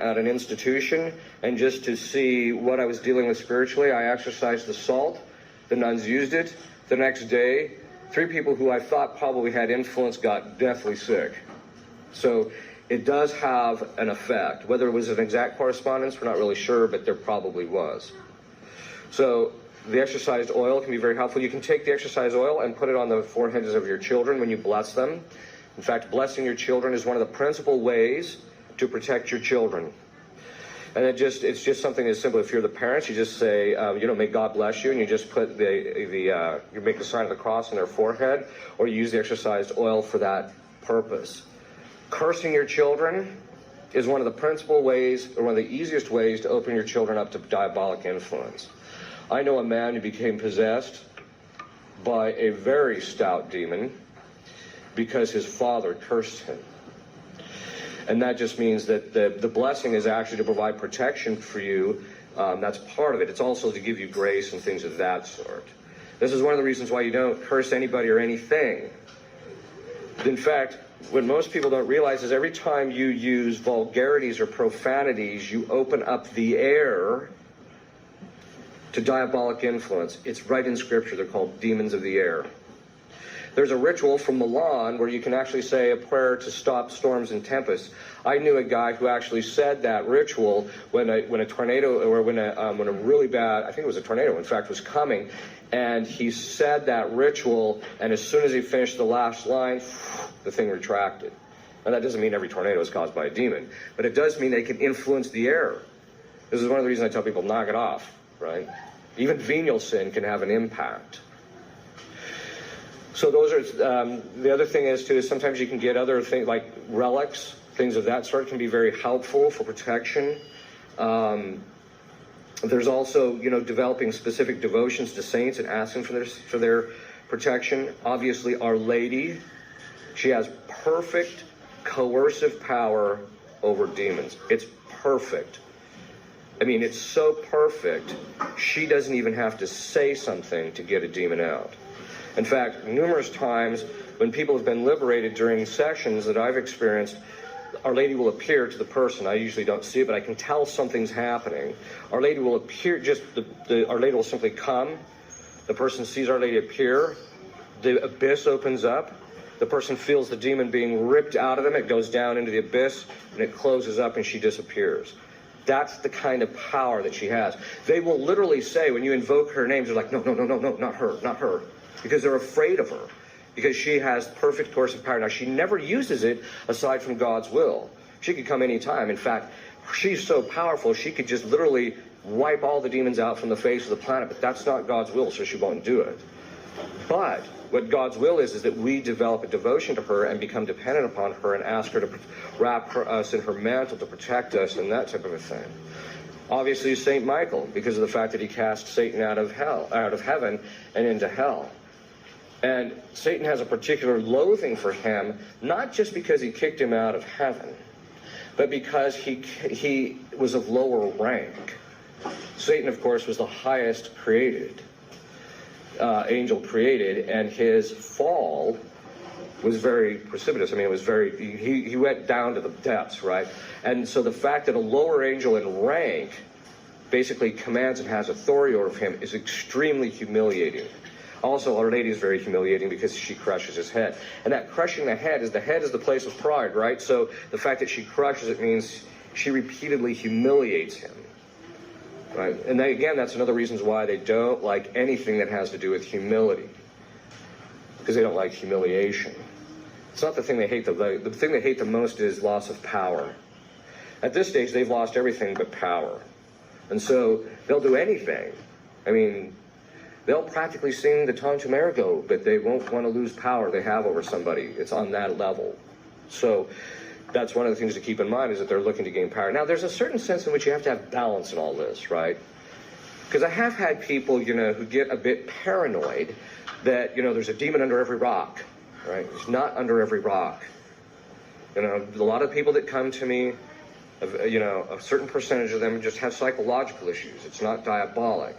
at an institution, and just to see what I was dealing with spiritually, I exercised the salt. The nuns used it. The next day, 3 people who I thought probably had influence got deathly sick. So it does have an effect. Whether it was an exact correspondence, we're not really sure, but there probably was. So the exorcised oil can be very helpful. You can take the exorcised oil and put it on the foreheads of your children when you bless them. In fact, blessing your children is one of the principal ways to protect your children. And it's just something as simple. If you're the parents, you just say, may God bless you, and you just put you make the sign of the cross on their forehead, or you use the exorcised oil for that purpose. Cursing your children is one of the principal ways, or one of the easiest ways, to open your children up to diabolic influence. I know a man who became possessed by a very stout demon because his father cursed him. And that just means that the blessing is actually to provide protection for you. That's part of it. It's also to give you grace and things of that sort. This is one of the reasons why you don't curse anybody or anything. In fact, what most people don't realize is every time you use vulgarities or profanities, you open up the air to diabolic influence. It's right in Scripture. They're called demons of the air. There's a ritual from Milan where you can actually say a prayer to stop storms and tempests. I knew a guy who actually said that ritual when a tornado, or when a really bad, I think it was a tornado, in fact, was coming, and he said that ritual, and as soon as he finished the last line, the thing retracted. Now, that doesn't mean every tornado is caused by a demon, but it does mean they can influence the air. This is one of the reasons I tell people, knock it off, right? Even venial sin can have an impact. So those are, the other thing is too, is sometimes you can get other things like relics, things of that sort can be very helpful for protection. There's also, developing specific devotions to saints and asking for their protection. Obviously, Our Lady, she has perfect coercive power over demons. It's perfect. I mean, it's so perfect, she doesn't even have to say something to get a demon out. In fact, numerous times when people have been liberated during sessions that I've experienced, Our Lady will appear to the person. I usually don't see it, but I can tell something's happening. Our Lady will appear, Our Lady will simply come. The person sees Our Lady appear. The abyss opens up. The person feels the demon being ripped out of them. It goes down into the abyss, and it closes up, and she disappears. That's the kind of power that she has. They will literally say, when you invoke her name, they're like, no, not her, not her. Because they're afraid of her, because she has perfect coercive power. Now, she never uses it aside from God's will. She could come anytime. In fact, she's so powerful, she could just literally wipe all the demons out from the face of the planet, but that's not God's will, so she won't do it. But what God's will is that we develop a devotion to her and become dependent upon her and ask her to wrap us in her mantle to protect us and that type of a thing. Obviously, St. Michael, because of the fact that he cast Satan out of heaven and into hell. And Satan has a particular loathing for him, not just because he kicked him out of heaven, but because he was of lower rank. Satan, of course, was the highest created angel created, and his fall was very precipitous. I mean, it was he went down to the depths, right? And so the fact that a lower angel in rank basically commands and has authority over him is extremely humiliating. Also, Our Lady is very humiliating because she crushes his head. And that crushing the head is the place of pride, right? So the fact that she crushes it means she repeatedly humiliates him, right? And again, that's another reason why they don't like anything that has to do with humility, because they don't like humiliation. It's not the thing they hate. The thing they hate the most is loss of power. At this stage, they've lost everything but power. And so they'll do anything. I mean, they'll practically sing the Tantum Ergo, but they won't want to lose power they have over somebody. It's on that level. So that's one of the things to keep in mind, is that they're looking to gain power. Now, there's a certain sense in which you have to have balance in all this, right? Because I have had people, who get a bit paranoid that, there's a demon under every rock, right? It's not under every rock. A lot of people that come to me, a certain percentage of them just have psychological issues. It's not diabolic.